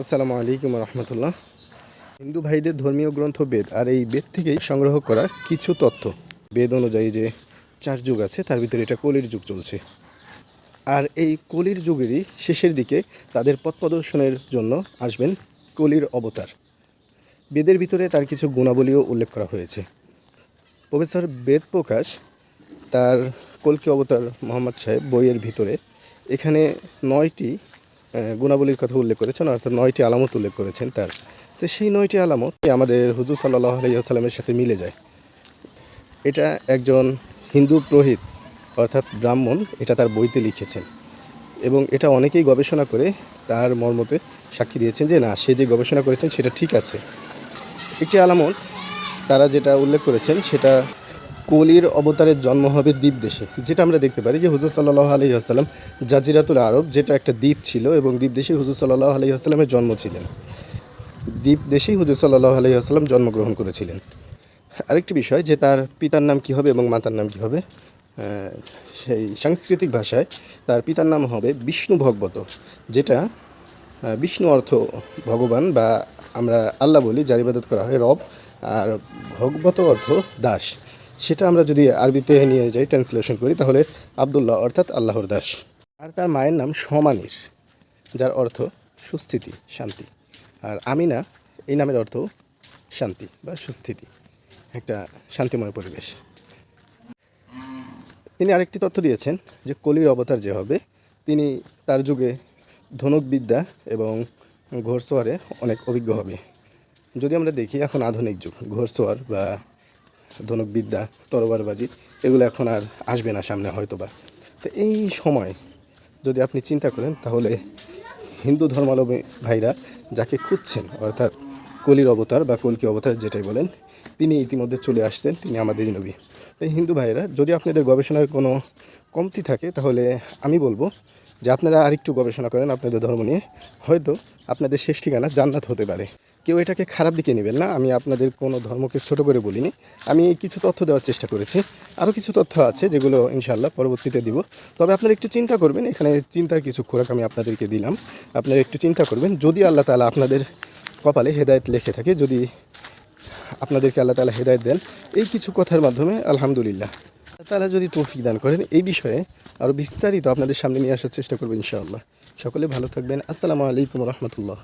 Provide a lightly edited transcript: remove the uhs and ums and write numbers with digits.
আসসালামু আলাইকুম রহমতুল্লাহ। হিন্দু ভাইদের ধর্মীয় গ্রন্থ বেদ, আর এই বেদ থেকেই সংগ্রহ করা কিছু তথ্য। বেদ অনুযায়ী যে 4 যুগ আছে তার ভিতরে এটা কলির যুগ চলছে, আর এই কলির যুগেরই শেষের দিকে তাদের পথ প্রদর্শনের জন্য আসবেন কলির অবতার। বেদের ভিতরে তার কিছু গুণাবলীও উল্লেখ করা হয়েছে। প্রফেসর বেদ প্রকাশ তার কল্কি অবতার মোহাম্মদ সাহেব বইয়ের ভিতরে এখানে 9টি গুণাবলীর কথা উল্লেখ করেছেন, অর্থাৎ 9টি আলামত উল্লেখ করেছেন তার। তো সেই 9টি আলামত আমাদের হুজুর সাল্লাল্লাহু আলাইহি ওয়াসাল্লামের সাথে মিলে যায়। এটা একজন হিন্দু পুরোহিত অর্থাৎ ব্রাহ্মণ এটা তার বইতে লিখেছেন, এবং এটা অনেকেই গবেষণা করে তার মর্মতে সাক্ষী দিয়েছেন যে না, সে যে গবেষণা করেছেন সেটা ঠিক আছে। একটি আলামত তারা যেটা উল্লেখ করেছেন সেটা কলির অবতারের জন্ম হবে দ্বীপ দেশে, যেটা আমরা দেখতে পারি যে হুজুর সাল্লাল্লাহু আলাইহি ওয়াসাল্লাম জাজিরাতুল আরব, যেটা একটা দ্বীপ ছিল, এবং দ্বীপ দেশে হুজুর সাল্লাল্লাহু আলাইহি ওয়াসাল্লামের জন্ম ছিলেন। দ্বীপ দেশেই হুজুর সাল্লাল্লাহু আলাইহি ওয়াসাল্লাম জন্মগ্রহণ করেছিলেন। আরেকটি বিষয় যে তার পিতার নাম কী হবে এবং মাতার নাম কী হবে, সেই সাংস্কৃতিক ভাষায় তার পিতার নাম হবে বিষ্ণু ভগবত, যেটা বিষ্ণু অর্থ ভগবান বা আমরা আল্লাহ বলি, যার ইবাদত করা হয় রব, আর ভগবত অর্থ দাস। সেটা আমরা যদি আরবিতে নিয়ে যাই, ট্রান্সলেশন করি, তাহলে আব্দুল্লাহ অর্থাৎ আল্লাহর দাস। আর তার মায়ের নাম সমানির, যার অর্থ সুস্থিতি, শান্তি। আর আমিনা এই নামের অর্থ শান্তি বা সুস্থিতি, একটা শান্তিময় পরিবেশ। তিনি আরেকটি তথ্য দিয়েছেন যে কলির অবতার যে হবে তিনি তার যুগে ধনুকবিদ্যা এবং ঘোড়সওয়ারে অনেক অভিজ্ঞ হবে। যদি আমরা দেখি এখন আধুনিক যুগ, ঘোড়সওয়ার বা ধনুকবিদ্যা, তরবারবাজি এগুলো এখন আর আসবে না সামনে হয়তোবা। তো এই সময় যদি আপনি চিন্তা করেন, তাহলে হিন্দু ধর্মাবলম্বী ভাইরা যাকে খুঁজছেন, অর্থাৎ কলির অবতার বা কলকি অবতার যেটাই বলেন, তিনি ইতিমধ্যে চলে আসছেন, তিনি আমাদেরই নবী। তাই হিন্দু ভাইরা, যদি আপনাদের গবেষণার কোনো কমতি থাকে, তাহলে আমি বলবো যে আপনারা আরেকটু গবেষণা করেন আপনাদের ধর্ম নিয়ে, হয়তো আপনাদের শেষ ঠিকানা জান্নাত হতে পারে। কেউ এটাকে খারাপ দিকে নেবেন না, আমি আপনাদের কোনো ধর্মকে ছোট করে বলিনি। আমি কিছু তথ্য দেওয়ার চেষ্টা করেছি, আরও কিছু তথ্য আছে যেগুলো ইনশাআল্লাহ পরবর্তীতে দিব। তবে আপনারা একটু চিন্তা করবেন, এখানে চিন্তার কিছু খোরাক আমি আপনাদেরকে দিলাম, আপনারা একটু চিন্তা করবেন। যদি আল্লাহ তাআলা আপনাদের কপালে হেদায়েত লেখে থাকে, যদি আপনাদেরকে আল্লাহ তাআলা হেদায়েত দেন এই কিছু কথার মাধ্যমে, আলহামদুলিল্লাহ, আল্লাহ তাআলা যদি তৌফিক দান করেন, এই বিষয়ে আরও বিস্তারিত আপনাদের সামনে নিয়ে আসার চেষ্টা করবো ইনশাআল্লাহ। সকলে ভালো থাকবেন। আসসালামু আলাইকুম রহমতুল্লাহ।